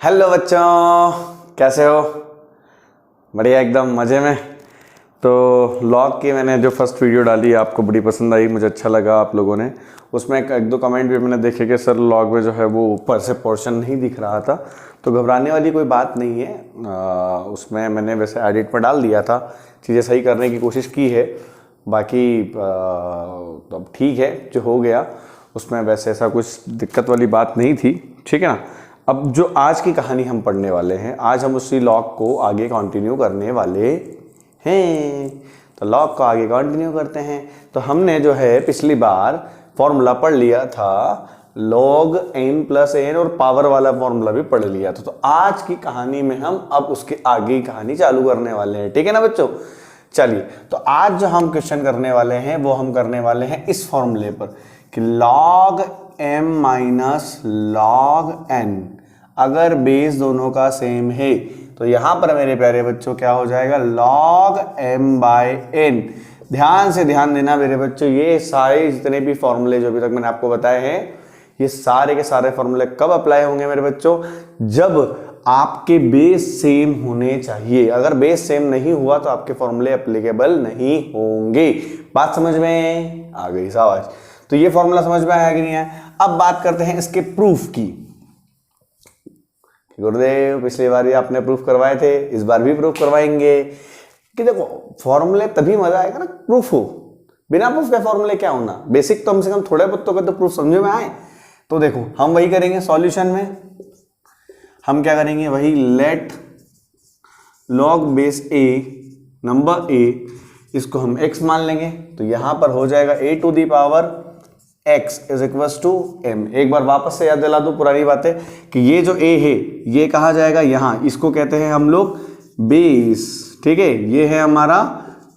Hello बच्चों, कैसे हो? बढ़िया, एकदम मज़े में। तो लॉग की मैंने जो फर्स्ट वीडियो डाली आपको बड़ी पसंद आई, मुझे अच्छा लगा आप लोगों ने। उसमें एक दो कमेंट भी मैंने देखे कि सर लॉग में जो है वो ऊपर से पोर्शन नहीं दिख रहा था। तो घबराने वाली कोई बात नहीं है। उसमें मैंने वैसे एडिट पर डाल दिया था, चीज़ें सही करने की कोशिश की है। बाकी तो अब ठीक है, जो हो गया उसमें वैसे ऐसा कुछ दिक्कत वाली बात नहीं थी, ठीक है ना। अब जो आज की कहानी हम पढ़ने वाले हैं, आज हम उसी लॉग को आगे कंटिन्यू करने वाले हैं। तो लॉग को आगे कंटिन्यू करते हैं। तो हमने जो है पिछली बार फॉर्मूला पढ़ लिया था, log n प्लस एन, और पावर वाला फॉर्मूला भी पढ़ लिया था। तो आज की कहानी में हम अब उसके आगे की कहानी चालू करने वाले हैं, ठीक है ना बच्चों। चलिए, तो आज जो हम क्वेश्चन करने वाले हैं वो हम करने वाले हैं इस फॉर्मूले पर कि log m minus log n अगर बेस दोनों का सेम है तो यहां पर मेरे प्यारे बच्चों क्या हो जाएगा, log m बाय n। ध्यान से ध्यान देना मेरे बच्चों, ये सारे जितने भी फॉर्मूले जो अभी तक मैंने आपको बताए हैं, ये सारे के सारे फॉर्मूले कब अप्लाई होंगे मेरे बच्चों, जब आपके बेस सेम होने चाहिए। अगर बेस सेम नहीं हुआ तो आपके फॉर्मूले एप्लीकेबल नहीं होंगे। बात समझ में आ गई? शाबाश। तो ये फॉर्मूला समझ में आया कि नहीं है? अब बात करते हैं इसके प्रूफ की। गुरुदेव, पिछली बार भी आपने प्रूफ करवाए थे, इस बार भी प्रूफ करवाएंगे। कि देखो, फॉर्मूले तभी मजा आएगा ना प्रूफ हो। बिना प्रूफ के फॉर्मूले क्या होना, बेसिक तो कम से कम थोड़े बहुतों के तो प्रूफ समझ में आए। तो देखो, हम वही करेंगे सॉल्यूशन में। हम क्या करेंगे, वही let log base a number a, इसको हम x मान लेंगे। तो यहां पर हो जाएगा a to the power x is equal to m। एक बार वापस से याद दिला दूं पुरानी बातें कि ये जो a है ये कहा जाएगा यहां, इसको कहते हैं हम लोग बेस, ठीक है। ये है हमारा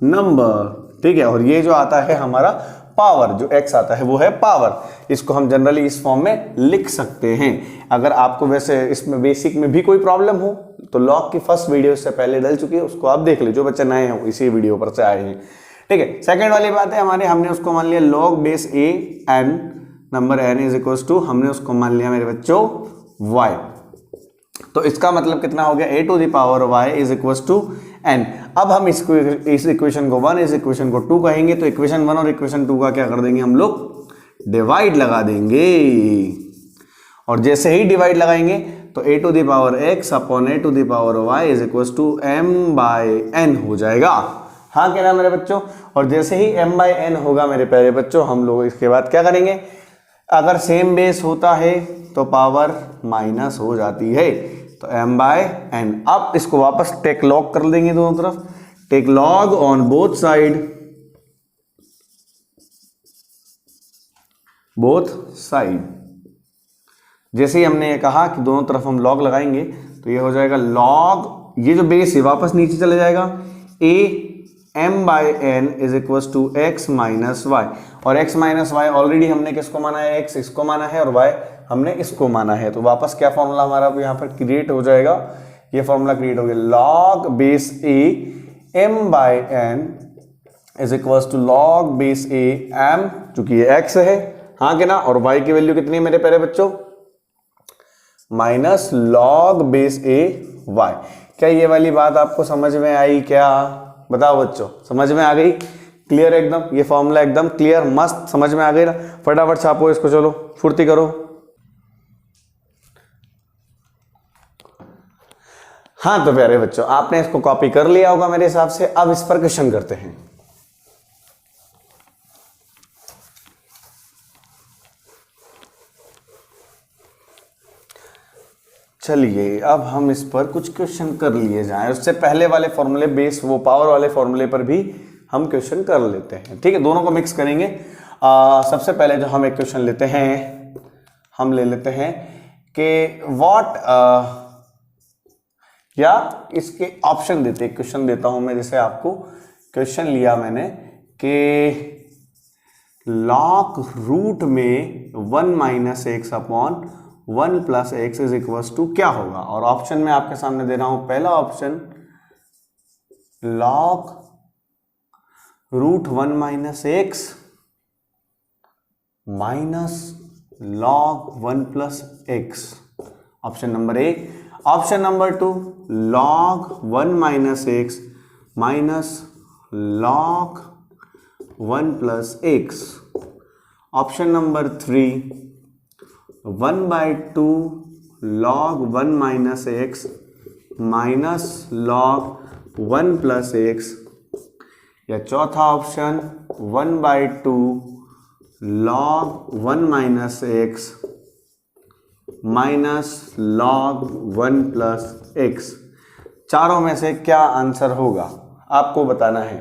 नंबर, ठीक है। और ये जो आता है हमारा पावर, जो x आता है वो है पावर। इसको हम जनरली इस फॉर्म में लिख सकते हैं। अगर आपको वैसे इसमें बेसिक में भी कोई प्रॉब्लम हो तो लॉग की फर्स्ट वीडियो से पहले डल चुकी है, उसको आप देख लीजिए। जो बच्चे नए हैं इसी वीडियो पर से आए हैं, ठीक है। सेकंड वाली बात है हमारे, हमने उसको मान लिया log base a n number n is equal to, हमने उसको मान लिया मेरे बच्चों y। तो इसका मतलब कितना हो गया, a to the power y is equal to n। अब हम इस इक्वेशन को 1, इस इक्वेशन को 2 कहेंगे। तो इक्वेशन 1 और इक्वेशन 2 का क्या कर देंगे हम लोग, डिवाइड लगा देंगे। और जैसे ही डिवाइड लगाएंगे तो a to the power x upon a to the power y is equal to m by n हो जाएगा। हाँ क्या ना मेरे बच्चों। और जैसे ही m बाय n होगा मेरे प्यारे बच्चों, हम लोग इसके बाद क्या करेंगे, अगर सेम बेस होता है तो पावर माइनस हो जाती है, तो m बाय n। अब इसको वापस टेक लॉग कर देंगे दोनों तरफ, take log on both side, both side. जैसे ही हमने ये कहा कि दोनों तरफ हम लॉग लगाएंगे तो ये हो जाएगा लॉग, ये जो बेस है वापस नीचे चले जाएगा, a m by n is equal to x minus y. और x माइनस वाई ऑलरेडी हमने किसको माना है, x इसको माना है और y हमने इसको माना है। तो वापस क्या फॉर्मूला हमारा यहाँ पर क्रिएट हो जाएगा, ये फॉर्मूला क्रिएट हो गया, log base a m by n is equal to log base a m, चूंकि ये x है, हाँ के ना। और y की वैल्यू कितनी है मेरे प्यारे बच्चों, minus log base a y। क्या ये वाली बात आपको समझ में आई क्या? बताओ बच्चों, समझ में आ गई? क्लियर एकदम? ये फॉर्मूला एकदम क्लियर, मस्त समझ में आ गई ना? फटाफट छापो इसको, चलो फुर्ती करो। हाँ तो प्यारे बच्चों, आपने इसको कॉपी कर लिया होगा मेरे हिसाब से। अब इस पर क्वेश्चन करते हैं। चलिए, अब हम इस पर कुछ क्वेश्चन कर लिए जाएं। उससे पहले वाले फॉर्मूले बेस, वो पावर वाले फॉर्मूले पर भी हम क्वेश्चन कर लेते हैं, ठीक है। दोनों को मिक्स करेंगे। सबसे पहले जो हम एक क्वेश्चन लेते हैं, हम ले लेते हैं कि व्हाट, या इसके ऑप्शन देते, क्वेश्चन देता हूं मैं। जैसे आपको क्वेश्चन लिया मैंने कि लॉग रूट में 1 minus x upon 1 plus x is equal to क्या होगा। और ऑप्शन में आपके सामने दे रहा हूं, पहला option log root 1 minus x minus log 1 plus x, option number A. Option number 2 log 1 minus x minus log 1 plus x. Option number 3 1/2 log 1 minus x minus log 1 plus x. या चौथा option 1/2 log 1 minus x minus log 1 plus x. चारों में से क्या answer होगा आपको बताना है।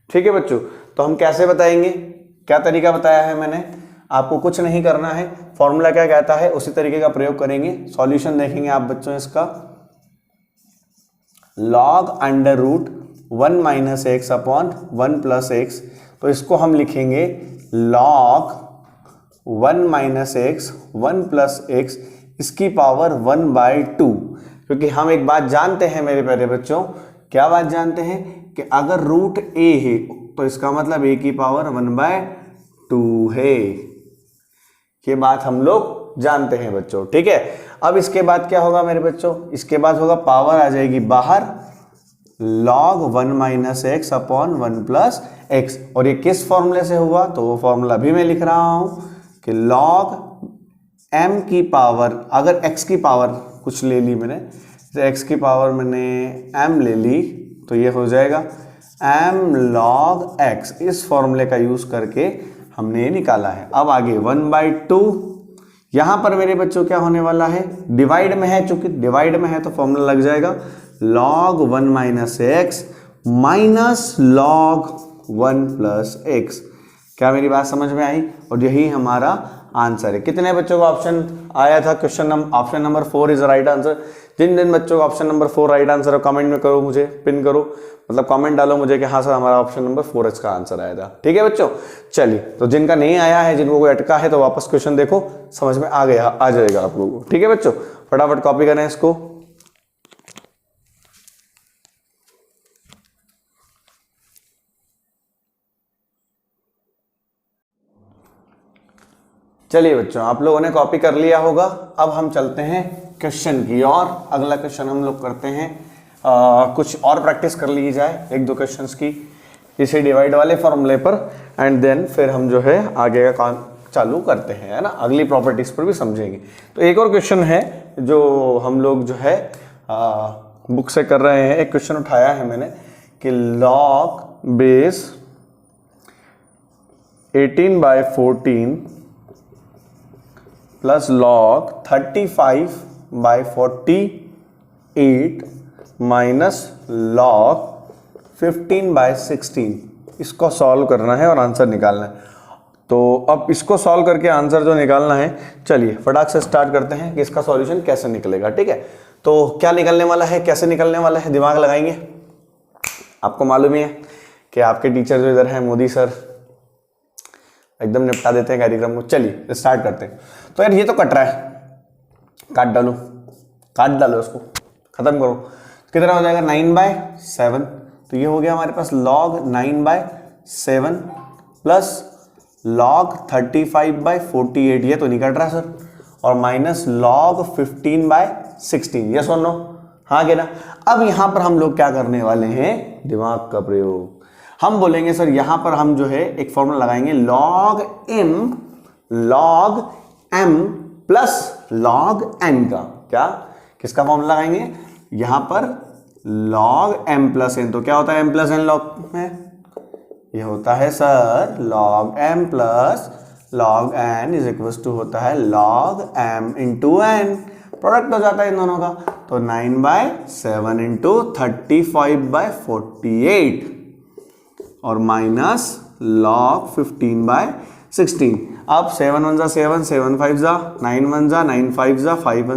ठीक है बच्चों, तो हम कैसे बताएंगे, क्या तरीका बताया है मैंने, आपको कुछ नहीं करना है, फॉर्मूला क्या कहता है उसी तरीके का प्रयोग करेंगे। सॉल्यूशन देखेंगे आप बच्चों इसका, log under root 1 minus x upon 1 plus x. तो इसको हम लिखेंगे log 1 minus x 1 plus x इसकी पावर 1/2। क्योंकि हम एक बात जानते हैं मेरे प्यारे बच्चों, क्या बात जानते हैं कि अगर रूट a है तो इसका मतलब a की पावर 1/2 है। ये बात हम लोग जानते हैं बच्चों। ठीक है, अब इसके बाद क्या होगा मेरे बच्चों, इसके बाद होगा पावर आ जाएगी बाहर log 1 minus x upon 1 plus x. और ये किस फॉर्मूले से हुआ, तो वो फॉर्मूला भी मैं लिख रहा हूं कि log m की पावर, अगर x की पावर कुछ ले ली मैंने, तो x की पावर मैंने m ले ली, तो ये हो जाएगा m log x। इस फॉर्मूले का यूज करके हमने ये निकाला है। अब आगे 1/2, यहां पर मेरे बच्चों क्या होने वाला है, डिवाइड में है, चूंकि डिवाइड में है तो फॉर्मूला लग जाएगा log 1 minus x minus log 1 plus x. क्या मेरी बात समझ में आई, और यही हमारा आंसर है। कितने बच्चों का ऑप्शन आया था, question option number 4 is right answer. जिन जिन बच्चों का ऑप्शन नंबर 4 राइट आंसर है कमेंट में करो, मुझे पिन करो, मतलब कमेंट डालो मुझे कि हाँ सर हमारा ऑप्शन नंबर 4 इसका आंसर आया था। ठीक है बच्चों, चलिए, तो जिनका नहीं आया है, जिनको कोई अटका है, तो वापस क्वेश्चन देखो, समझ में आ गया, आ जाएगा आप लोगों को। ठीक है बच्चों, फटाफट कॉपी करें इसको। चलिए बच्चों, आप लोगों ने कॉपी कर लिया होगा। अब हम चलते हैं क्वेश्चन की और। अगला क्वेश्चन हम लोग करते हैं, कुछ और प्रैक्टिस कर ली जाए 1-2 क्वेश्चंस की इसे डिवाइड वाले फॉर्मूले पर, एंड देन फिर हम जो है आगे का काम चालू करते हैं, है ना, अगली प्रॉपर्टीज पर भी समझेंगे। तो एक और क्वेश्चन है जो हम लोग जो है बुक से कर रहे हैं। एक क्वेश्चन उठाया है मैंने कि log base 18/14 plus log 35/48 minus log 15/16, इसको सॉल्व करना है और आंसर निकालना है। तो अब इसको सॉल्व करके आंसर जो निकालना है, चलिए फटाक से स्टार्ट करते हैं कि इसका सॉल्यूशन कैसे निकलेगा। ठीक है, तो क्या निकलने वाला है, कैसे निकलने वाला है, दिमाग लगाएंगे। आपको मालूम ही है कि आपके टीचर जो इधर हैं, मोदी सर, एकदम निपटा देते हैं कार्यक्रम को। चलिए स्टार्ट करते हैं। तो यार ये तो कट रहा है, काट डालो, काट डालो इसको, खत्म करो। कितना हो जाएगा 9/7। तो ये हो गया हमारे पास log 9/7 प्लस log 35/48, ये तो नहीं कट रहा सर, और माइनस log 15/16। यस और नो, हाँ क्या ना। अब यहां पर हम लोग क्या करने वाले हैं, दिमाग का प्रयोग। हम बोलेंगे सर यहां पर हम जो है एक फॉर्मूला लगाएंगे log m plus log n का। क्या, किसका फॉर्मूला लगाएंगे यहां पर, log m प्लस n। तो क्या होता है m प्लस n log में, ये होता है sir log m plus log n is equal to होता है log m into n। Product हो जाता है इन दोनों का, तो 9/7 इंटू 35/48 और माइनस log 15/16। अब 7 1 7, 7 5 9 1 9 5 5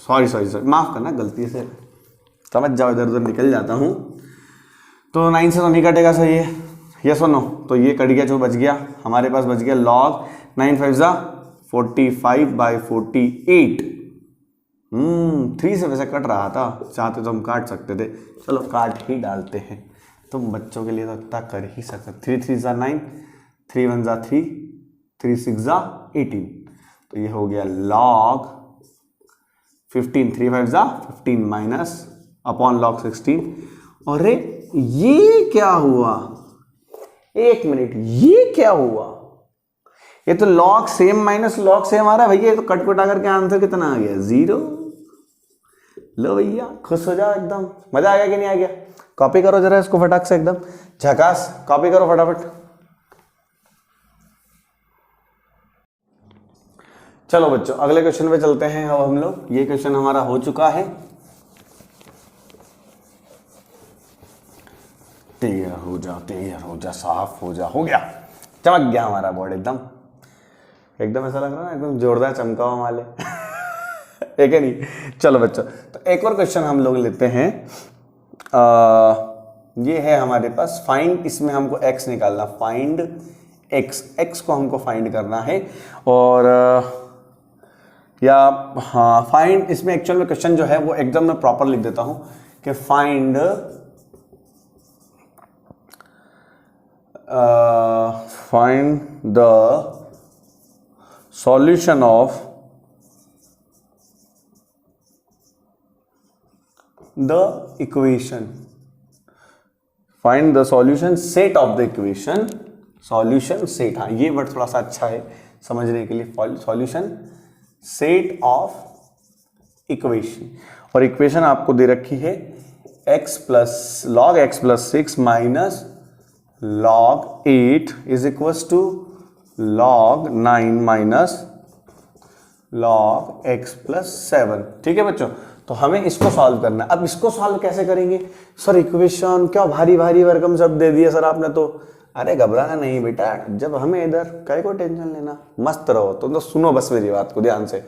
1 सॉरी माफ करना, गलती से समझ जाओ, इधर उधर निकल जाता हूं। तो 9 से तो नहीं कटेगा सर ये, यस और नो। तो ये कट गया, जो बच गया हमारे पास बच गया log 9 5 45/48। 3 से वैसे कट रहा था, चाहते तो हम काट सकते थे, चलो काट ही डालते हैं। तुम बच्चों के लिए तो इतना कर ही सकते। 3 3 9, 3 1 3, 3 6 18। तो ये हो गया log 15 3 5 जा 15 माइनस अपॉन log 16। अरे ये क्या हुआ, एक मिनट, ये क्या हुआ, ये तो log same minus log same आ रहा है भैया, ये तो कट कुटा करके आंसर कितना आ गया, 0। लो भैया खुश हो जाओ एकदम, मजा आ गया कि नहीं आ गया। कॉपी करो जरा इसको फटाक से, एकदम झकास, कॉपी करो फटाफट। चलो बच्चों अगले क्वेश्चन पे चलते हैं अब हम लोग। ये क्वेश्चन हमारा हो चुका है, तैयार हो जा, तैयार हो जा, साफ हो जा, हो गया, चमक गया हमारा बोर्ड एकदम, एकदम ऐसा लग रहा है एकदम जोरदार चमका हुआ वाले एक है नहीं। चलो बच्चों तो एक और क्वेश्चन हम लोग लेते हैं। ये है हमारे पास फाइंड, इसमें हमको x निकालना, फाइंड x को हमको फाइंड करना है। और या हाँ फाइंड, इसमें एक्चुअल में क्वेश्चन जो है वो एकदम मैं प्रॉपर लिख देता हूं कि find find the solution of the equation, find the solution set of the equation, solution set, हाँ ये वर्ड थोड़ा सा अच्छा है समझने के लिए, solution set of equation। और इक्वेशन आपको दे रखी है x plus log x plus 6 minus log 8 is equals to log 9 minus log x plus 7। ठीक है बच्चों, तो हमें इसको सॉल्व करना है। अब इसको सॉल्व कैसे करेंगे सर, इक्वेशन क्या भारी भारी वर्गम सब दे दिया सर आपने तो। अरे घबराना नहीं बेटा, जब हमें इधर काय को टेंशन लेना, मस्त रहो। तो सुनो बस मेरी बात को ध्यान से,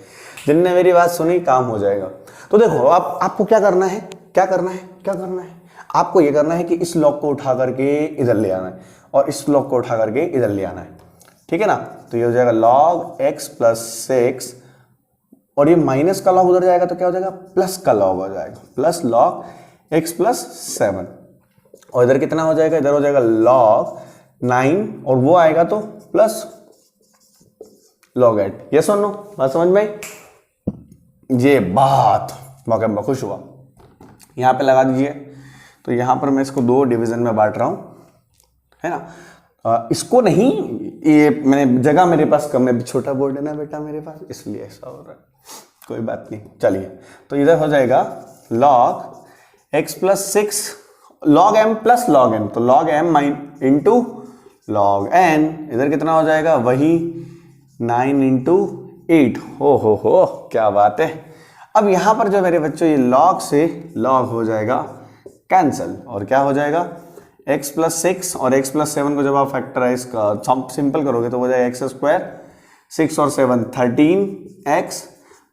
जिनने मेरी बात सुनी काम हो जाएगा। तो देखो आपको क्या करना है, क्या करना है, क्या करना है, आपको ये करना है कि इस लॉग को उठा करके इधर ले आना है और इस लॉग को उठा करके इधर ले आना है, ठीक है ना। तो ये हो जाएगा log x प्लस 6 और ये माइनस का लॉग उधर जाएगा तो क्या हो जाएगा, प्लस का लॉग हो जाएगा, प्लस log x प्लस 7। और इधर कितना हो जाएगा, इधर हो जाएगा log 9 और वो आएगा तो प्लस log 8। ये सुनो बात समझ में, ये बात मौके में खुश हुआ। यहां पे लगा दीजिए, तो यहां पर मैं इसको 2 डिवीजन में बांट रहा हूं, है ना। इसको नहीं, ये मैंने जगह मेरे पास कम है, छोटा बोर्ड है ना बेटा मेरे पास, इसलिए ऐसा हो रहा है, कोई बात नहीं। चलिए तो इधर हो जाएगा log x plus 6 log m plus log n, तो log m into log n, इधर कितना हो जाएगा वही 9 इंटू 8। हो क्या बात है। अब यहां पर जो मेरे बच्चों ये log से log हो जाएगा कैंसल, और क्या हो जाएगा x प्लस 6 और x प्लस 7 को जब आप फैक्टराइज सिंपल करोगे तो हो जाएगा एक्स स्क्वायर, 6 और 7 13x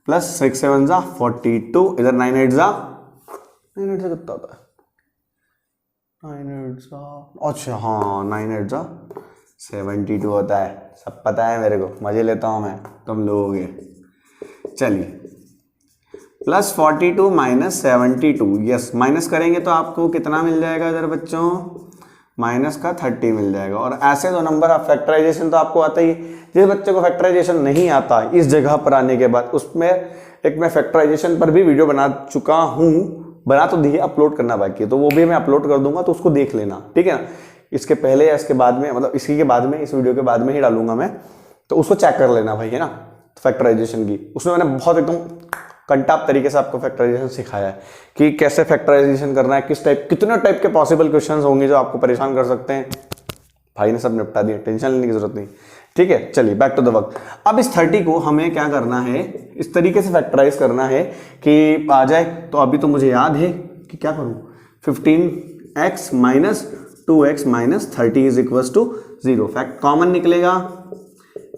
प्लस 6 7 जा 42, इधर 9 8 जा 9 8 जा कितना होता है, 9 8 जा, अच्छा हाँ 9 8 जा 72 होता है, सब पता है मेरे को, मजे लेता हूं मैं, तुम लोगे। चलिए प्लस 42 माइनस 72, यस माइनस करेंगे तो आपको कितना मिल जाएगा इधर बच्चों, माइनस का 30 मिल जाएगा। और ऐसे दो नंबर आप फैक्टराइजेशन तो आपको आता ही, जिस बच्चे को फैक्टराइजेशन नहीं आता इस जगह पर आने के बाद, उसमें एक मैं फैक्टराइजेशन पर भी वीडियो बना चुका हूँ, बना तो दी, अपलोड करना बाकी है, तो वो भी मैं अपलोड कर दूंगा, तो उसको देख लेना, ठीक है ना। इसके पहले या इसके बाद में, मतलब इसी के बाद में, इस वीडियो के बाद में ही डालूंगा मैं, तो उसको चेक कर लेना भाई, है ना। फैक्टराइजेशन की उसमें मैंने बहुत एकदम कंटाप तरीके से आपको फैक्टराइजेशन सिखाया है कि कैसे फैक्टराइजेशन करना है, किस टाइप, कितने टाइप के पॉसिबल क्वेश्चंस होंगे जो आपको परेशान कर सकते हैं। भाई ने सब निपटा दिया, टेंशन लेने की जरूरत नहीं, ठीक है। चलिए बैक टू द वर्क। अब इस 30 को हमें क्या करना है, इस तरीके से फैक्टराइज करना है कि आ जाए। तो अभी तो मुझे याद है कि क्या करूं, 15x minus 2x minus 30 is equal to 0। Fact common निकलेगा,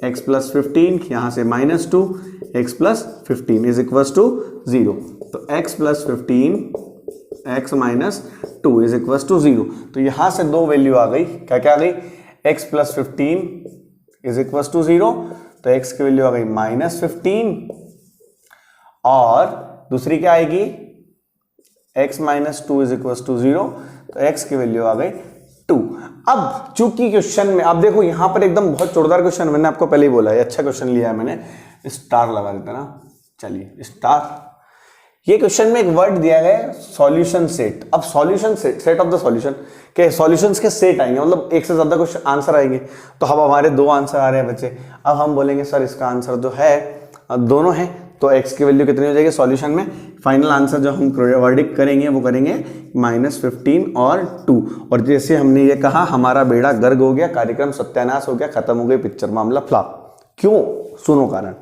x प्लस 15 यहां से minus 2, x plus 15 is equal to 0। तो x plus 15 x minus 2 is equal to 0। तो यहां से दो वैल्यू आ गई, क्या क्या आ गई, x plus 15 is equal to 0, तो x की वैल्यू आ गई माइनस 15, और दूसरी क्या आएगी, x minus 2 is equal to 0, तो x की वैल्यू आ गई 2। अब चूंकि क्वेश्चन में आप देखो यहां पर एकदम बहुत जोरदार क्वेश्चन, मैंने आपको पहले ही बोला है, अच्छा क्वेश्चन लिया है मैंने, स्टार लगा देता ना। चलिए स्टार, ये क्वेश्चन में एक वर्ड दिया गया है सॉल्यूशन सेट। अब solution set of the solution के सॉल्यूशंस के सेट आएंगे, मतलब एक से ज्यादा क्वेश्चन आंसर आएंगे। तो अब हमारे दो आंसर आ रहे हैं बच्चे। अब हम बोलेंगे सर इसका आंसर जो है दोनों है, तो x की वैल्यू कितनी हो जाएगी सॉल्यूशन में। फाइनल आंसर जो हम वर्डिक्ट करेंगे वो करेंगे -15 और 2। और जैसे हमने ये कहा हमारा बेड़ा गर्क हो गया, कार्यक्रम सत्यानाश हो गया, खत्म हो गई पिक्चर, मामला फ्लॉप। क्यों? सुनो कारण।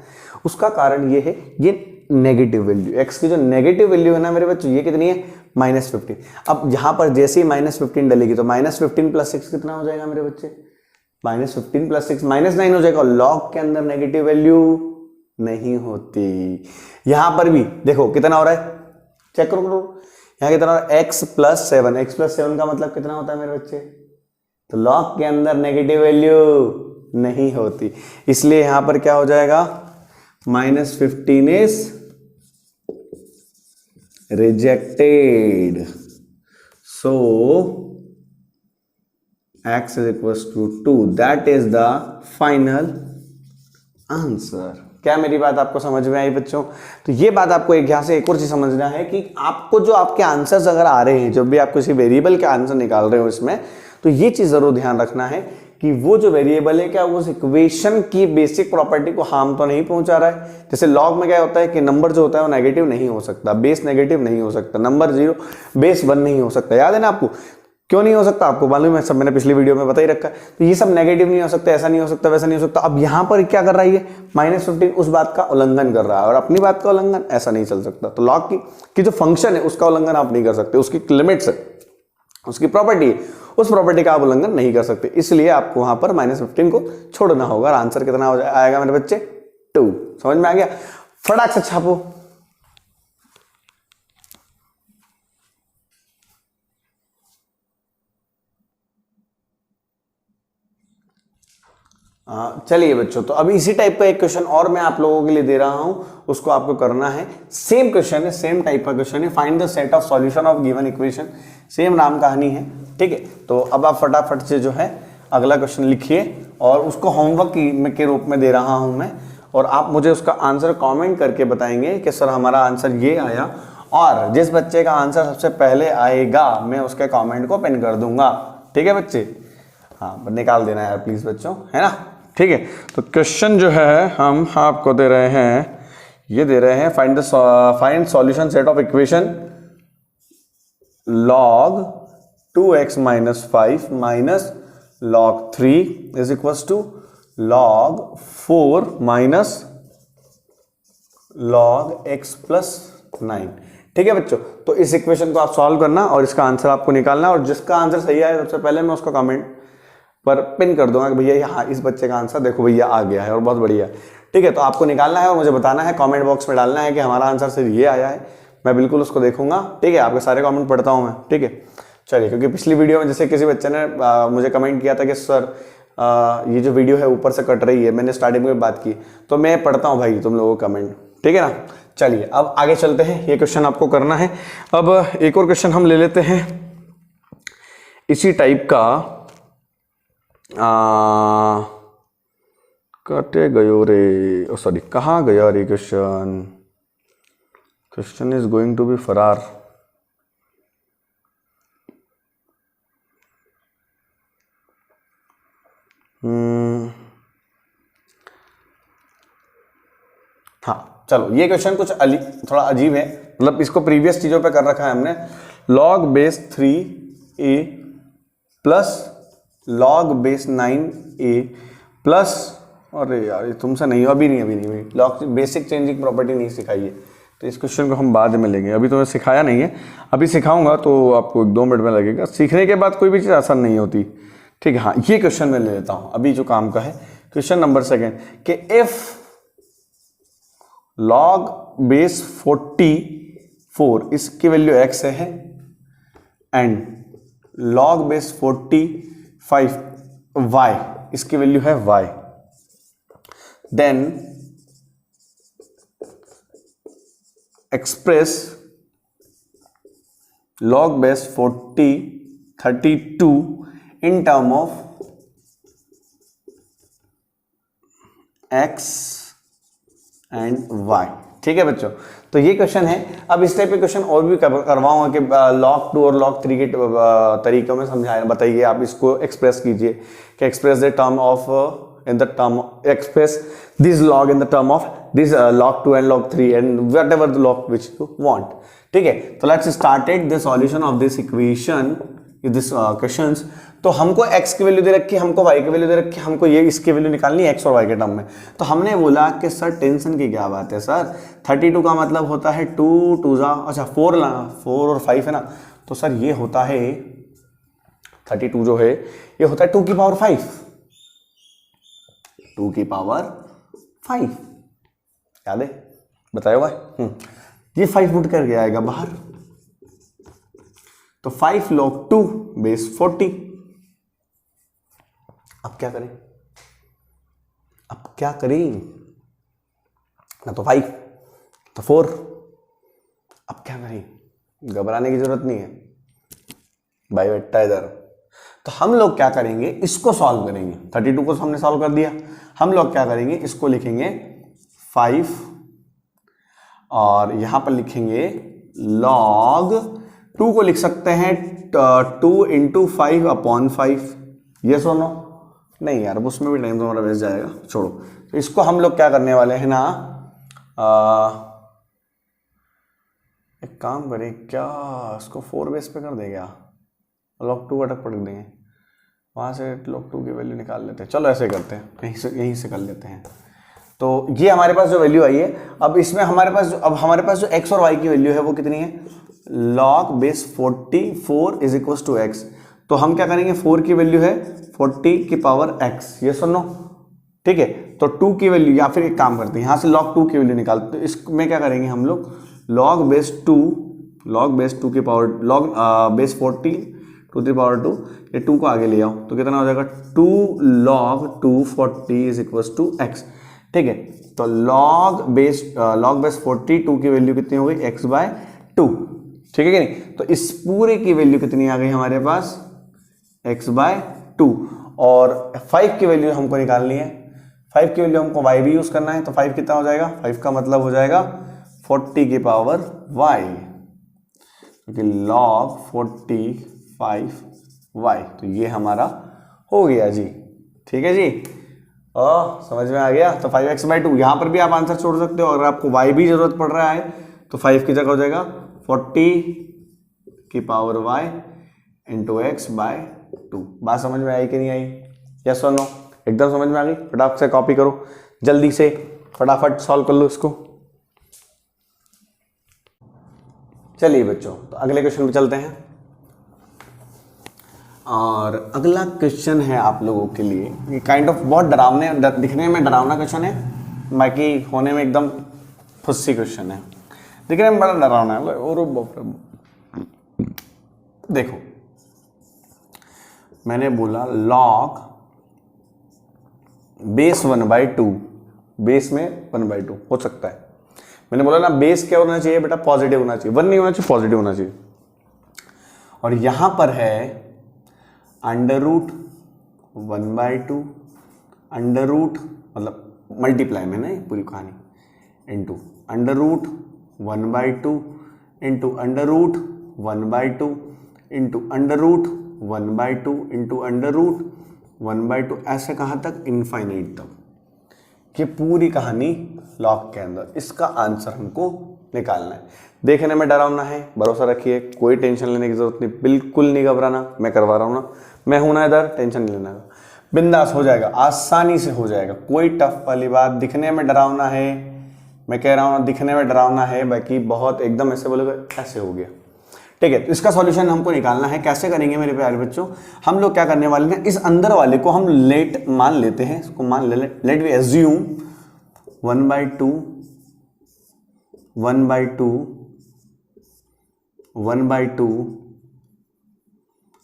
उसका कारण ये है, ये नेगेटिव वैल्यू x की जो नेगेटिव वैल्यू है ना मेरे बच्चों, ये कितनी है -15। अब यहां पर जैसे ही -15 डलेगी तो -15 + 6 कितना हो जाएगा मेरे बच्चे, -15 + 6 -9 हो जाएगा। लॉग के अंदर नेगेटिव वैल्यू नहीं होती। यहां पर भी देखो कितना हो रहा है, चेक करो यहां कितना हो रहा है, x + 7। x + 7 का मतलब कितना होता है मेरे बच्चे, तो लॉग के अंदर नेगेटिव वैल्यू नहीं होती, इसलिए यहां पर क्या हो जाएगा, -15 is rejected. So x = 2, that is the final answer. क्या मेरी बात आपको समझ में आई बच्चों? तो ये बात आपको यहां से एक और चीज समझना है कि आपको जो आपके आंसर्स अगर आ रहे हैं, जब भी आप किसी वेरिएबल के आंसर निकाल रहे हो इसमें, तो ये चीज जरूर ध्यान रखना है कि वो जो वेरिएबल है क्या उस इक्वेशन की बेसिक प्रॉपर्टी को हार्म तो नहीं पहुंचा रहा है। जैसे लॉग में क्या होता है कि नंबर जो होता है वो नेगेटिव नहीं हो सकता, बेस नेगेटिव नहीं हो सकता, नंबर 0 बेस 1 नहीं हो सकता। याद है ना आपको? क्यों नहीं हो सकता आपको मालूम है, सब मैंने पिछली वीडियो में बता ही रखा है। तो ये सब नेगेटिव नहीं हो सकता, ऐसा नहीं हो सकता, वैसा नहीं हो सकता। अब यहां पर क्या कर रहा है, ये -15 उस बात का उल्लंघन कर रहा है और अपनी बात का उल्लंघन, ऐसा नहीं चल सकता। तो लॉग की जो फंक्शन है उसका उल्लंघन आप नहीं कर सकते, उसकी लिमिट्स है, उसकी प्रॉपर्टी है, उस प्रॉपर्टी का आप उल्लंघन नहीं कर सकते। इसलिए आपको वहां पर -15 को छोड़ना होगा। और आंसर कितना हो आएगा मेरे बच्चे, 2। समझ में आ गया? फटाक से छापो। चलिए बच्चों, तो अभी इसी टाइप का एक क्वेश्चन और मैं आप लोगों के लिए दे रहा हूं, उसको आपको करना है। सेम क्वेश्चन है, सेम टाइप का क्वेश्चन है, find the set of solution of given equation. Same नाम कहानी है, ठीक है। तो अब आप फटाफट से जो है अगला क्वेश्चन लिखिए और उसको होमवर्क के रूप में दे रहा हूं मैं, और आप मुझे उसका आंसर कॉमेंट करके बताएंगे कि सर हमारा आंसर ये आया, और जिस बच्चे का आंसर सबसे पहले आएगा मैं उसके कॉमेंट को पिन कर दूंगा। ठीक है बच्चे? हाँ, निकाल देना यार प्लीज बच्चों, है ना? ठीक है। तो क्वेश्चन जो है हम आपको दे रहे हैं, ये दे रहे हैं find solution set of equation log 2x - 5 minus log 3 is equals to log 4 minus log x plus 9। ठीक है बच्चों? तो इस इक्वेशन को आप सॉल्व करना और इसका आंसर आपको निकालना, और जिसका आंसर सही आए सबसे पहले मैं उसका कमेंट पर पिन कर दूंगा कि भैया यहाँ इस बच्चे का आंसर देखो भैया आ गया है और बहुत बढ़िया। ठीक है, तो आपको निकालना है और मुझे बताना है, कमेंट बॉक्स में डालना है कि हमारा आंसर सिर्फ ये आया है। मैं बिल्कुल उसको देखूंगा, ठीक है, आपके सारे कमेंट पढ़ता हूँ मैं, ठीक है। चलिए, क्योंकि पिछली वीडियो में जैसे किसी बच्चे ने मुझे कमेंट किया था कि सर ये जो वीडियो है ऊपर से कट रही है, मैंने स्टार्टिंग में बात की, तो मैं पढ़ता हूँ भाई तुम लोगों को कमेंट, ठीक है ना। चलिए अब आगे चलते हैं, ये क्वेश्चन आपको करना है। अब एक और क्वेश्चन हम ले लेते हैं इसी टाइप का। कटे गयो रे, सॉरी कहाँ गया रे question, question is going to be फरार। हाँ चलो, ये क्वेश्चन कुछ थोड़ा अजीब है, मतलब इसको प्रीवियस चीजों पे कर रखा है हमने। log base 3a plus log base 9a plus, अरे यार ये तुमसे नहीं, अभी नहीं लॉग बेसिक चेंजिंग प्रॉपर्टी नहीं सिखाई है, तो इस क्वेश्चन को हम बाद में लेंगे, अभी तुम्हें सिखाया नहीं है। अभी सिखाऊंगा तो आपको 1-2 मिनट में लगेगा। सीखने के बाद कोई भी चीज़ आसान नहीं होती, ठीक है। हाँ, ये क्वेश्चन मैं ले लेता हूँ अभी जो काम का है। क्वेश्चन नंबर 2 कि इफ log बेस 44 इसकी वैल्यू x है एंड log बेस 45 y इसकी वैल्यू है y, then express log base 32 in term of x and y। ठीक है बच्चों, तो ये क्वेश्चन है। अब इस टाइप के क्वेश्चन और भी करवाऊंगा कि log 2 और log 3 के तरीकों में समझाया, बताइए आप इसको एक्सप्रेस कीजिए कि express the term of in the term express this log in the term of this log 2 and log 3 and whatever the log which you want। ठीक है, तो let's started the solution of this equation, this questions. तो हमको x की value दे रखी है, हमको y की वैल्यू दे रखी है, हमको ये इसकी वैल्यू निकालनी है x और y के टर्म में। तो हमने बोला कि सर टेंशन की क्या बात है सर, 32 का मतलब होता है 2 2 जा, अच्छा 4 लाना, 4 और 5 है ना, तो सर ये होता है 32 जो है ये होता है 2 की पावर 5, 2 की पावर 5, याद है, बताओ भाई। ये 5 फुट करके आएगा बाहर, तो 5 log 2 बेस 40। अब क्या करें, अब क्या करें, ना तो 5 तो 4, अब क्या करें, घबराने की जरूरत नहीं है भाई, बेटा इधर। तो हम लोग क्या करेंगे, इसको सॉल्व करेंगे, 32 को हमने सॉल्व कर दिया, हम लोग क्या करेंगे, इसको लिखेंगे 5 और यहां पर लिखेंगे log 2 को लिख सकते हैं 2 इंटू 5 अपॉन 5, ये सुनो, नहीं यार उसमें भी टाइम तुम्हारा वेस्ट जाएगा, छोड़ो। तो इसको हम लोग क्या करने वाले हैं ना, एक काम करें क्या, इसको 4 बेस पे कर देंगे, log 2 अटक पड़ देंगे, वहाँ से log 2 की वैल्यू निकाल लेते हैं, चलो ऐसे करते हैं, यहीं से कर लेते हैं। तो ये हमारे पास जो वैल्यू आई है, अब इसमें हमारे पास जो x और y की वैल्यू है वो कितनी है, log base 44 is equal to x। तो हम क्या करेंगे, 4 की वैल्यू है 40 की पावर x, ये सुनो, ठीक है। तो 2 की वैल्यू, या फिर एक काम करते हैं, यहाँ से log 2 की वैल्यू निकालते, तो इसमें क्या करेंगे हम लोग, log बेस 2 की power log base 40 to the power 2, ये 2 को आगे ले आओ तो कितना हो जाएगा, 2 log 240 is equal to x, ठीक है। तो log बेस 42 की वैल्यू कितनी हो गई, x/2, ठीक है कि नहीं। तो इस पूरे की वैल्यू कितनी आ गई हमारे पास, x/2, और 5 की वैल्यू हमको निकालनी है, 5 की वैल्यू हमको y भी यूज करना है, तो 5 कितना हो जाएगा, 5 का मतलब हो जाएगा 40 की पावर y, क्योंकि log 45y, तो ये हमारा हो गया जी, ठीक है जी। समझ में आ गया। तो 5x/2, यहां पर भी आप आंसर छोड़ सकते हो, अगर आपको y भी जरूरत पड़ रहा है तो 5 की जगह हो जाएगा 40 की पावर y इंटू x/2। बात समझ में आई कि नहीं आई, यस और नो, एकदम समझ में आ गई। फटाफट से कॉपी करो, जल्दी से फटाफट सॉल्व कर लो इसको। चलिए बच्चों, तो अगले क्वेश्चन पे चलते हैं, और अगला क्वेश्चन है आप लोगों के लिए, ये काइंड ऑफ बहुत डरावने, दिखने में डरावना क्वेश्चन है, बाकी होने में एकदम फुस्सी क्वेश्चन है, दिखने में बड़ा डरावना है। और देखो, मैंने बोला log बेस 1/2, बेस में 1/2 हो सकता है, मैंने बोला ना बेस क्या होना चाहिए बेटा, पॉजिटिव होना चाहिए, 1 नहीं होना चाहिए, पॉजिटिव होना चाहिए। और यहां पर है √1/2, अंडर रूट मतलब मल्टीप्लाई में नहीं पूरी कहानी, इंटू √1/2 इंटू √1/2 इंटू √1/2 इंटू √1/2, ऐसे कहाँ तक, इनफाइनाइट तक। ये पूरी कहानी लॉग के अंदर, इसका आंसर हमको निकालना है। देखने में डरावना है, भरोसा रखिए, कोई टेंशन लेने की जरूरत नहीं, बिल्कुल नहीं घबराना, मैं करवा रहा हूँ ना, मैं हूं ना इधर, टेंशन नहीं लेना, बिंदास हो जाएगा, आसानी से हो जाएगा, कोई टफ वाली बात। दिखने में डरावना है, मैं कह रहा हूँ ना, दिखने में डरावना है, बाकी बहुत एकदम ऐसे बोलोगे ऐसे हो गया, ठीक है। तो इसका सॉल्यूशन हमको निकालना है, कैसे करेंगे मेरे प्यारे बच्चों, हम लोग क्या करने वाले हैं, इस अंदर वाले को हम लेट मान लेते हैं, इसको मान ले, लेट वी एज्यूम 1/2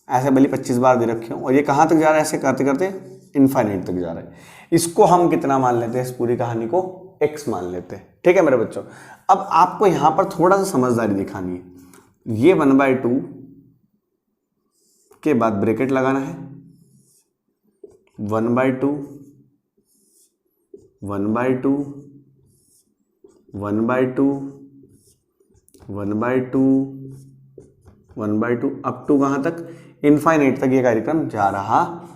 ऐसे भले 25 बार दे रखे हो, और ये कहां तक जा रहा है, ऐसे करते करते इनफाइनाइट तक जा रहा है। इसको हम कितना मान लेते हैं, इस पूरी कहानी को x मान लेते हैं, ठीक है मेरे बच्चों। अब आपको यहां पर थोड़ा सा समझदारी दिखानी है, ये 1/2 के बाद ब्रैकेट लगाना है, 1/2 1/2 1/2 1/2 1/2 अप टू कहाँ तक, इनफाइनाइट तक ये कार्यक्रम जा रहा है।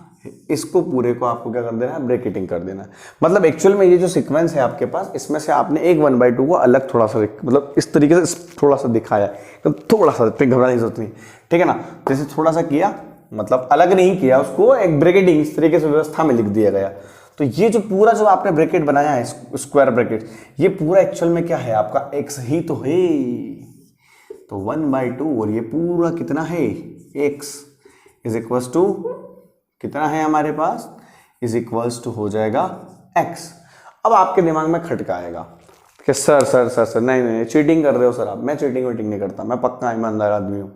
इसको पूरे को आपको क्या कर देना है, ब्रैकेटिंग कर देना है। मतलब एक्चुअल में ये जो सीक्वेंस है आपके पास, इसमें से आपने एक 1/2 को अलग थोड़ा सा मतलब इस तरीके से थोड़ा सा दिखाया, तो थोड़ा सा घबराने की जरूरत नहीं, ठीक है ना। जैसे थोड़ा सा किया, मतलब अलग नहीं किया उसको, एक ब्रैकेटिंग इस तरीके से व्यवस्था में लिख दिया गया। तो ये जो पूरा जो आपने ब्रैकेट बनाया है, स्क्वायर ब्रैकेट, ये पूरा एक्चुअल में क्या है आपका, x ही तो है। तो 1/2 और ये पूरा कितना है, x इज इक्वल्स टू कितना है हमारे पास, इज इक्वल्स टू हो जाएगा x। अब आपके दिमाग में खटका आएगा कि सर सर सर सर नहीं चीटिंग कर रहे हो सर आप। मैं चीटिंग वीटिंग नहीं करता, मैं पक्का ईमानदार आदमी हूँ,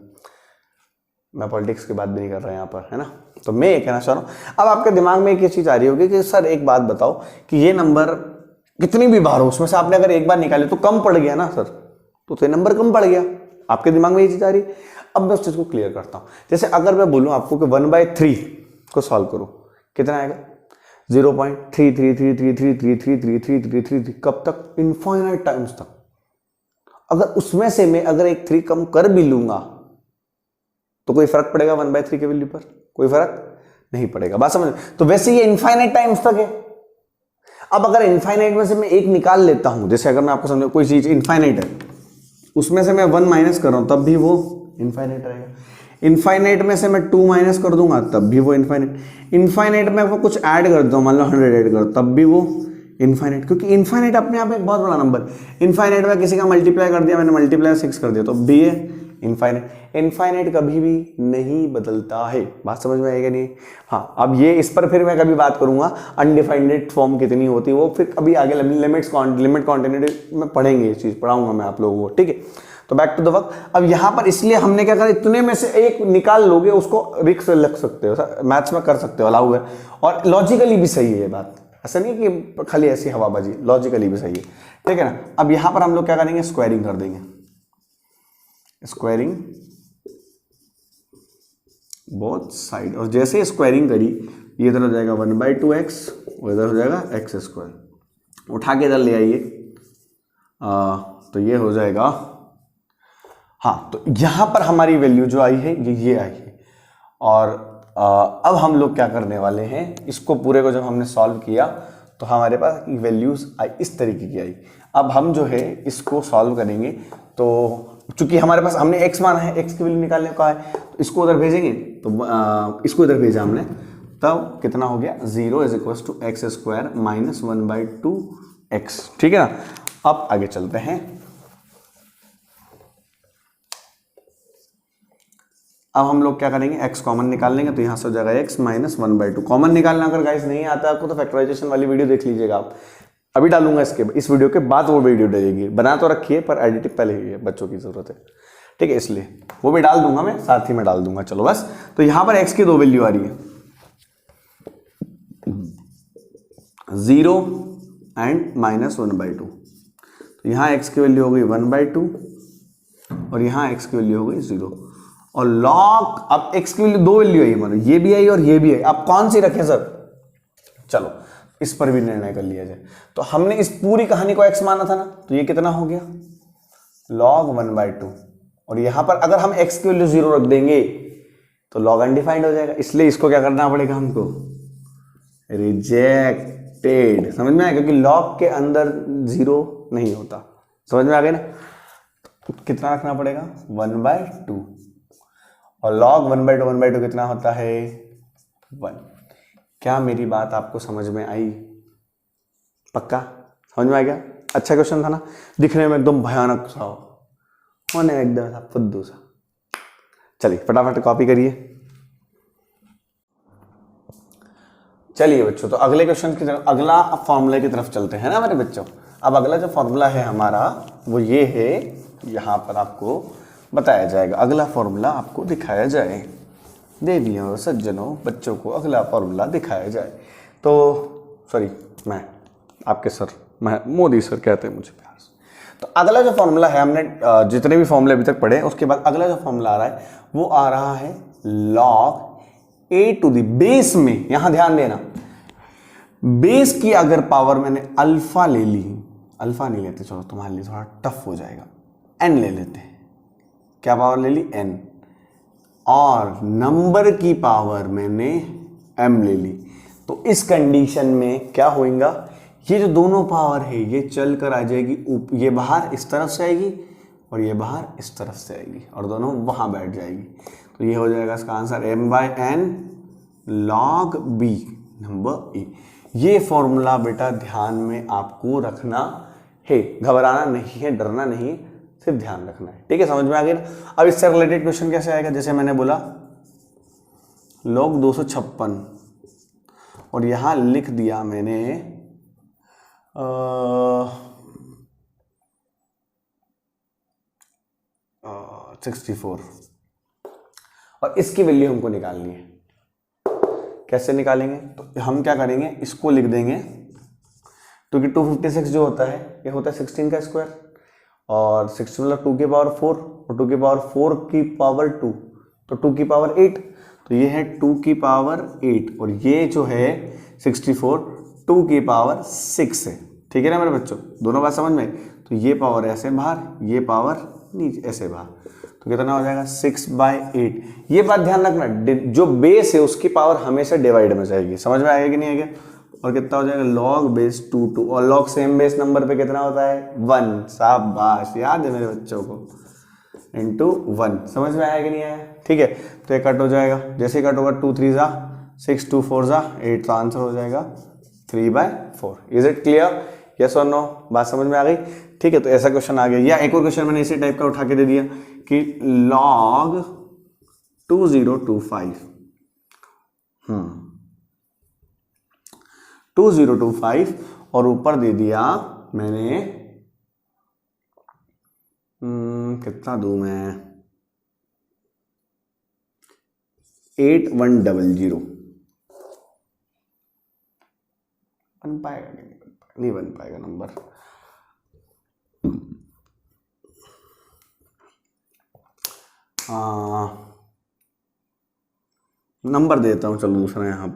मैं पॉलिटिक्स की बात भी नहीं कर रहा यहाँ पर, है ना। तो मैं ये कहना चाह रहा हूँ, अब आपके दिमाग में एक ये चीज आ रही होगी कि सर एक बात बताओ कि ये नंबर कितनी भी बार हो, उसमें से आपने अगर एक बार निकाले तो कम पड़ गया ना सर, तो ये नंबर कम पड़ गया। आपके दिमाग में ये चीज आ रही है। अब मैं उस चीज को क्लियर करता हूँ। जैसे अगर मैं बोलूँ आपको कि 1/3 को सॉल्व करो, कितना आएगा, 0.3333333333 कब तक, इनफाइनाइट टाइम्स तक। अगर उसमें से मैं अगर एक 3 कम कर भी लूंगा तो कोई फर्क पड़ेगा 1/3 के वैल्यू पर, कोई फर्क नहीं पड़ेगा। बात समझ। तो वैसे ये इनफाइनाइट टाइम्स तक है। अब अगर इनफाइनाइट में से मैं एक निकाल लेता हूं, जैसे अगर मैं आपको समझाऊं कोई चीज इनफाइनाइट है, उसमें से मैं 1 माइनस कर रहा हूं तब भी वो इनफाइनाइट रहेगा। इनफाइनाइट में से मैं 2 माइनस कर दूंगा तब भी वो इनफाइनाइट। इनफाइनाइट में आपको कुछ ऐड कर दो, मान लो 100 ऐड कर, तब भी वो इनफाइनाइट, क्योंकि इनफाइनाइट अपने आप एक बहुत बड़ा नंबर। इनफाइनाइट में किसी का मल्टीप्लाई कर दिया मैंने, मल्टीप्लाई 6 कर दिया तो भी है इनफाइनाइट। इनफाइनाइट कभी भी नहीं बदलता है। बात समझ में आएगा नहीं। हाँ, अब ये इस पर फिर मैं कभी बात करूंगा, अनडिफाइंड फॉर्म कितनी होती है वो फिर कभी आगे लिमिट कॉन्टिन्यूटी में पढ़ेंगे, ये चीज पढ़ाऊंगा मैं आप लोगों को, ठीक है। तो बैक टू द वर्क। अब यहां पर इसलिए हमने क्या करा, इतने में से एक निकाल लोगे उसको रिक्स लग सकते हो, मैथ्स में कर सकते हो, अलाउ है। और लॉजिकली भी सही है ये बात, ऐसा नहीं कि खाली ऐसी हवाबाजी, लॉजिकली भी सही है, ठीक है ना। अब यहां पर हम लोग क्या करेंगे, स्क्वायरिंग कर देंगे, स्क्वायरिंग बोथ साइड। और जैसे स्क्वायरिंग करी, ये इधर हो जाएगा 1/2x और इधर हो जाएगा x²। उठा के इधर ले आइए, तो ये हो जाएगा, हाँ, तो यहां पर हमारी वैल्यू जो आई है ये आई है। और अब हम लोग क्या करने वाले हैं, इसको पूरे को जब हमने सॉल्व किया तो हमारे पास वैल्यूज आई इस तरीके की आई। अब हम जो है इसको सॉल्व करेंगे, तो चूंकि हमारे पास हमने x माना है, x की वैल्यू निकालने का है, तो इसको उधर भेजेंगे, तो इसको इधर भेजा हमने, तब कितना हो गया, 0 is equal to x² minus 1/2x, ठीक है ना। अब आगे चलते हैं। अब हम लोग क्या करेंगे, x कॉमन निकाल लेंगे, तो यहां से हो जाएगा x माइनस 1/2। कॉमन निकालना अगर गाइस नहीं आता आपको तो फैक्टराइजेशन वाली वीडियो देख लीजिएगा आप, अभी डालूंगा इस वीडियो के बाद वो वीडियो डलेगी, बना तो रखिए पर एडिटिंग पहले ही है, बच्चों की जरूरत है, ठीक है, इसलिए वो भी डाल दूंगा मैं, साथ ही में डाल दूंगा। चलो बस, तो यहां पर x की 2 वैल्यू आ रही है, 0 एंड माइनस 1/2। तो यहां x की वैल्यू हो गई 1/2 और यहां x की वैल्यू हो गई 0। और लॉग, अब x की वैल्यू 2 वैल्यू आई हमारी, ये भी आई और ये भी आई। अब कौन सी रखें सर, चलो इस पर भी निर्णय कर लिया जाए। तो हमने इस पूरी कहानी को x माना था ना, तो ये कितना हो गया, log 1/2। और यहां पर अगर हम x की वैल्यू 0 रख देंगे तो log अनडिफाइंड हो जाएगा, इसलिए इसको क्या करना पड़ेगा हमको, रिजेक्टेड। समझ में आया, क्योंकि log के अंदर 0 नहीं होता, समझ में आ गया ना। तो कितना रखना पड़ेगा, 1/2। और log 1/2 कितना होता है, 1। क्या मेरी बात आपको समझ में आई, पक्का समझ में आ गया। अच्छा क्वेश्चन था ना, दिखने में एकदम भयानक सा, होने एकदम फुद्दू सा। चलिए फटाफट कॉपी करिए। चलिए बच्चों, तो अगले क्वेश्चन की तरफ, अगला फॉर्मूले की तरफ चलते हैं ना मेरे बच्चों। अब अगला जो फॉर्मूला है हमारा वो ये है, यहां पर आपको बताया जाएगा, अगला फॉर्मूला आपको दिखाया जाए। देवियों सज्जनों बच्चों को अगला फॉर्मूला दिखाया जाए। तो सॉरी, मैं आपके सर, मैं मोदी सर कहते हैं मुझे प्यार से। तो अगला जो फॉर्मूला है, हमने जितने भी फॉर्मूले अभी तक पढ़े, उसके बाद अगला जो फॉर्मूला आ रहा है वो आ रहा है log a⁴ बेस में, यहां ध्यान देना, बेस की अगर पावर मैंने अल्फा ले ली, अल्फा नहीं लेते, चलो तुम्हारे लिए थोड़ा टफ हो जाएगा, n ले लेते हैं। क्या पावर ले ली? n। और नंबर की पावर मैंने m ले ली। तो इस कंडीशन में क्या होगा, ये जो दोनों पावर है ये चल कर आ जाएगी, ये बाहर इस तरफ से आएगी और ये बाहर इस तरफ से आएगी और दोनों वहां बैठ जाएगी। तो ये हो जाएगा इसका answer m/n log b number A. ये फॉर्मूला बेटा ध्यान में आपको रखना है, घबराना नहीं है, डरना नहीं है, सिर्फ ध्यान रखना है। ठीक है, समझ में आ गया। अब इससे रिलेटेड क्वेश्चन कैसे आएगा, जैसे मैंने बोला log 256 और यहां लिख दिया मैंने 64 और इसकी वैल्यू हमको निकालनी है। कैसे निकालेंगे, तो हम क्या करेंगे, इसको लिख देंगे, क्योंकि 256 जो होता है ये होता है 16 का स्क्वायर और 16 मतलब 2 की पावर 4 और 2 की पावर 4 की पावर 2 तो 2 की पावर 8, तो ये है 2 की पावर 8 और ये जो है 64 2 की पावर 6 है। ठीक है ना मेरे बच्चों, दोनों बात समझ में। तो ये पावर ऐसे बाहर, ये पावर नीचे ऐसे बाहर, तो कितना हो जाएगा 6/8। ये बात ध्यान रखना, जो बेस है उसकी पावर हमेशा डिवाइड में जाएगी। समझ में आएगा कि नहीं आएगा? और कितना हो जाएगा log बेस 2 और log सेम बेस नंबर पे कितना होता है 1। शाबाश, याद है मेरे बच्चों को, इंटू 1। समझ में आया कि नहीं आया? ठीक है, तो ये कट हो जाएगा, जैसे कट होगा 2 3 जा 6 2 4 जा 8, तो आंसर हो जाएगा 3/4। Is it clear? यस और नो? बात समझ में आ गई? ठीक है, तो ऐसा क्वेश्चन आ गया। या एक और क्वेश्चन मैंने इसी टाइप का उठा के दे दिया कि log 2025 2025 और ऊपर दे दिया मैंने कितना दूं मैं 8100। बन पाएगा नहीं बन पाएगा नंबर। नंबर देता हूँ, चलो दूसरा यहाँ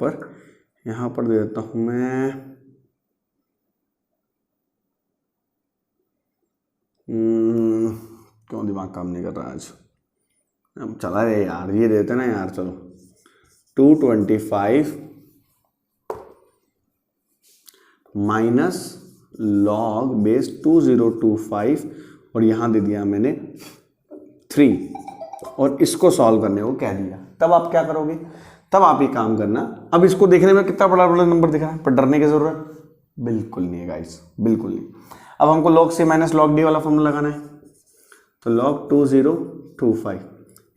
पर दे देता हूँ मैं क्यों दिमाग काम नहीं कर रहा आज, अब चला रे यार, ये देते ना यार। चलो 225 माइनस log बेस 2025 और यहाँ दे दिया मैंने 3 और इसको सॉल्व करने को कह दिया। तब आप क्या करोगे, तब आप ये काम करना। अब इसको देखने में कितना बड़ा बड़ा नंबर दिख रहा है, पर डरने की जरूरत बिल्कुल नहीं है गाइस, बिल्कुल नहीं। अब हमको log c minus log d वाला फॉर्मूला लगाना है, तो log 2025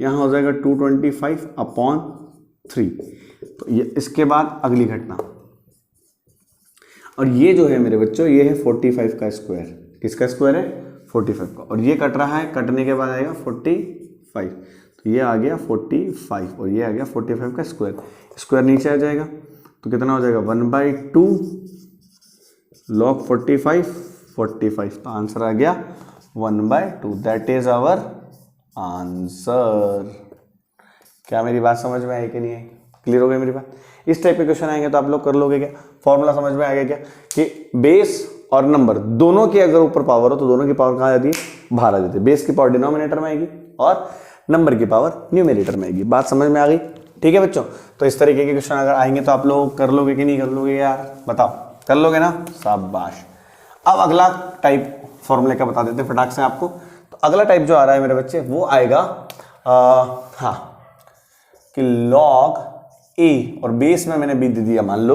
यहाँ हो जाएगा 225/3। तो ये इसके बाद अगली घटना, और ये जो है मेरे बच्चों ये है 45 का स्क्वायर। किसका स्क्वायर है? 45 का। और ये कट रहा है, कटने के बाद आएगा 45, तो ये आ गया 45 और ये आ गया 45 का स्क्वायर। स्क्वायर नीचे आ जाएगा तो कितना हो जाएगा 1/2 log 45, तो आंसर आ गया 1/2। That is our answer. क्या मेरी बात समझ में आई कि नहीं आई? क्लियर हो गई मेरी बात? इस टाइप के क्वेश्चन आएंगे तो आप लोग कर लोगे क्या? फॉर्मूला समझ में आ गया क्या कि बेस और नंबर दोनों की अगर ऊपर पावर हो तो दोनों की पावर कहाँ जाती है? बाहर आ जाती है। बेस की पावर डिनोमिनेटर में आएगी और नंबर की पावर न्यूमरेटर में आएगी। बात समझ में आ गई? ठीक है बच्चों, तो इस तरीके के क्वेश्चन अगर आएंगे तो आप लोग कर लोगे कि नहीं कर लोगे यार? बताओ, कर लोगे ना? शाबाश। अब अगला टाइप फॉर्मूले का बता देते हैं फटाक से आपको। तो अगला टाइप जो आ रहा है मेरे बच्चे वो आएगा कि log a और बेस में मैंने b दे दिया, मान लो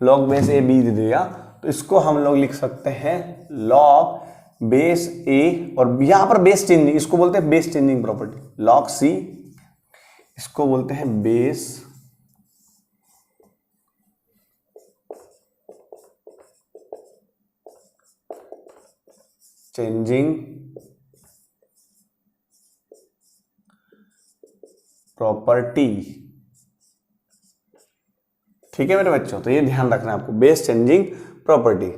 log बेस a b दे दिया, तो इसको हम लोग लिख सकते हैं log बेस a और यहां पर बेस चेंजिंग, इसको बोलते हैं base changing property. log c इसको बोलते हैं बेस चेंजिंग प्रॉपर्टी। ठीक है मेरे बच्चों, तो ये ध्यान रखना है आपको, बेस चेंजिंग प्रॉपर्टी।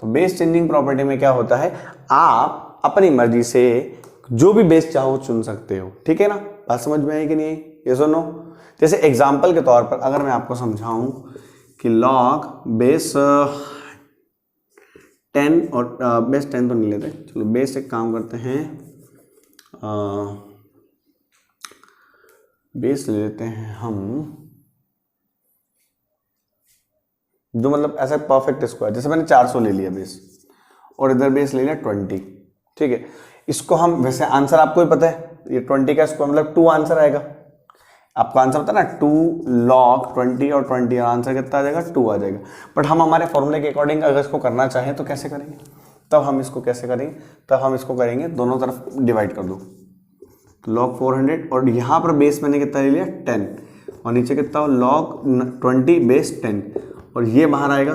तो बेस चेंजिंग प्रॉपर्टी में क्या होता है, आप अपनी मर्जी से जो भी बेस चाहो चुन सकते हो। ठीक है ना? बात समझ में आई कि नहीं आई? ये सुनो, जैसे एग्जांपल के तौर पर अगर मैं आपको समझाऊं कि log बेस 10 और बेस 10 तो नहीं लेते, चलो बेस एक काम करते हैं, बेस ले लेते हैं हम जो मतलब ऐसा परफेक्ट स्क्वायर, जैसे मैंने 400 ले लिया बेस और इधर बेस ले लिया 20, ठीक है। इसको हम वैसे आंसर आपको ही पता है, ये 20 का स्क्वायर मतलब 2 आंसर आएगा, आपको आंसर पता है ना, 2 log 20 और 20 आंसर कितना आ जाएगा 2 आ जाएगा। बट हम हमारे फॉर्मूले के अकॉर्डिंग अगर इसको करना चाहें तो कैसे करेंगे, तब हम इसको कैसे करेंगे, तब हम इसको करेंगे दोनों तरफ डिवाइड कर दो, log 400 और यहाँ पर बेस मैंने कितना ले लिया 10 और नीचे कितना हो log 20 बेस 10 और ये बाहर आएगा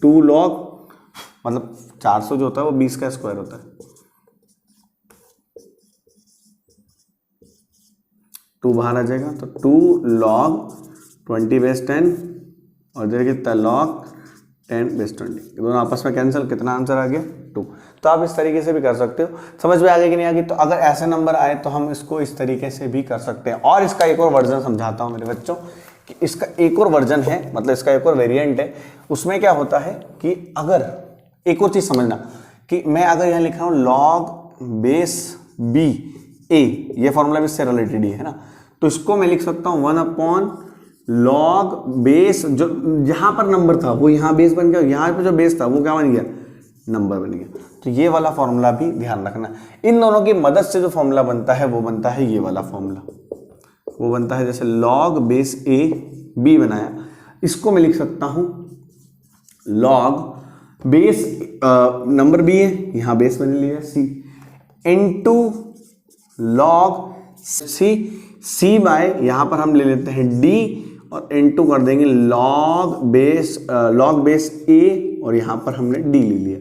2 log मतलब 400 जो होता है वो 20 का स्क्वायर होता है, 2 बाहर आ जाएगा तो 2 log 20 बेस 10 और इधर कितना log 10 बेस 20, दोनों आपस में कैंसिल, कितना आंसर आ गया 2। तो आप इस तरीके से भी कर सकते हो, समझ में आ गई कि नहीं आ गई। तो अगर ऐसे नंबर आए तो हम इसको इस तरीके से भी कर सकते हैं। और इसका एक और वर्जन समझाता हूँ मेरे बच्चों कि इसका एक और वर्जन है, मतलब इसका एक और वेरिएंट है। उसमें क्या होता है कि अगर एक और चीज़ समझना कि मैं अगर यहाँ लिख रहा हूँ log बेस b a, ये फॉर्मूला भी इससे रिलेटेड ही है ना, तो इसको मैं लिख सकता हूँ 1 log बेस, जो यहाँ पर नंबर था वो यहाँ बेस बन गया, यहाँ पर जो बेस था वो क्या बन गया नंबर बन गया। तो ये वाला फॉर्मूला भी ध्यान रखना, इन दोनों की मदद से जो फॉर्मूला बनता है वो बनता है ये वाला फॉर्मूला, वो बनता है जैसे log बेस a b बनाया, इसको मैं लिख सकता हूँ log बेस नंबर b है, यहाँ बेस मैंने लिया c into log c by यहाँ पर हम ले लेते हैं d और इनटू कर देंगे log बेस a और यहाँ पर हमने d ले लिया।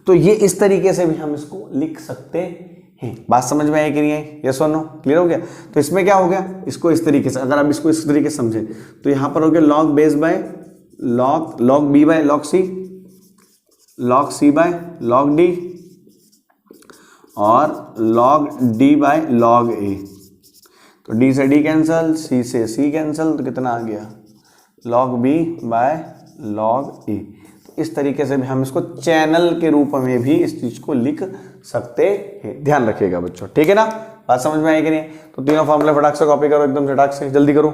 तो ये इस तरीके से भी हम इसको लिख सकते हैं। बात समझ में आई कि नहीं आई, यस और नो, क्लियर हो गया। तो इसमें क्या हो गया, इसको इस तरीके से अगर आप इसको इस तरीके से समझें तो यहाँ पर हो गया log base by log b by log c by log d और log d by log a। तो d से d कैंसल, c से c कैंसल, तो कितना आ गया log b by log a। तो इस तरीके से भी हम इसको चैनल के रूप में भी इस चीज को लिख सकते हैं, ध्यान रखिएगा बच्चों, ठीक है ना। बात समझ में आई कि नहीं। तो तीनों फॉर्मूले फटाक से कॉपी करो, एकदम फटाक से, जल्दी करो।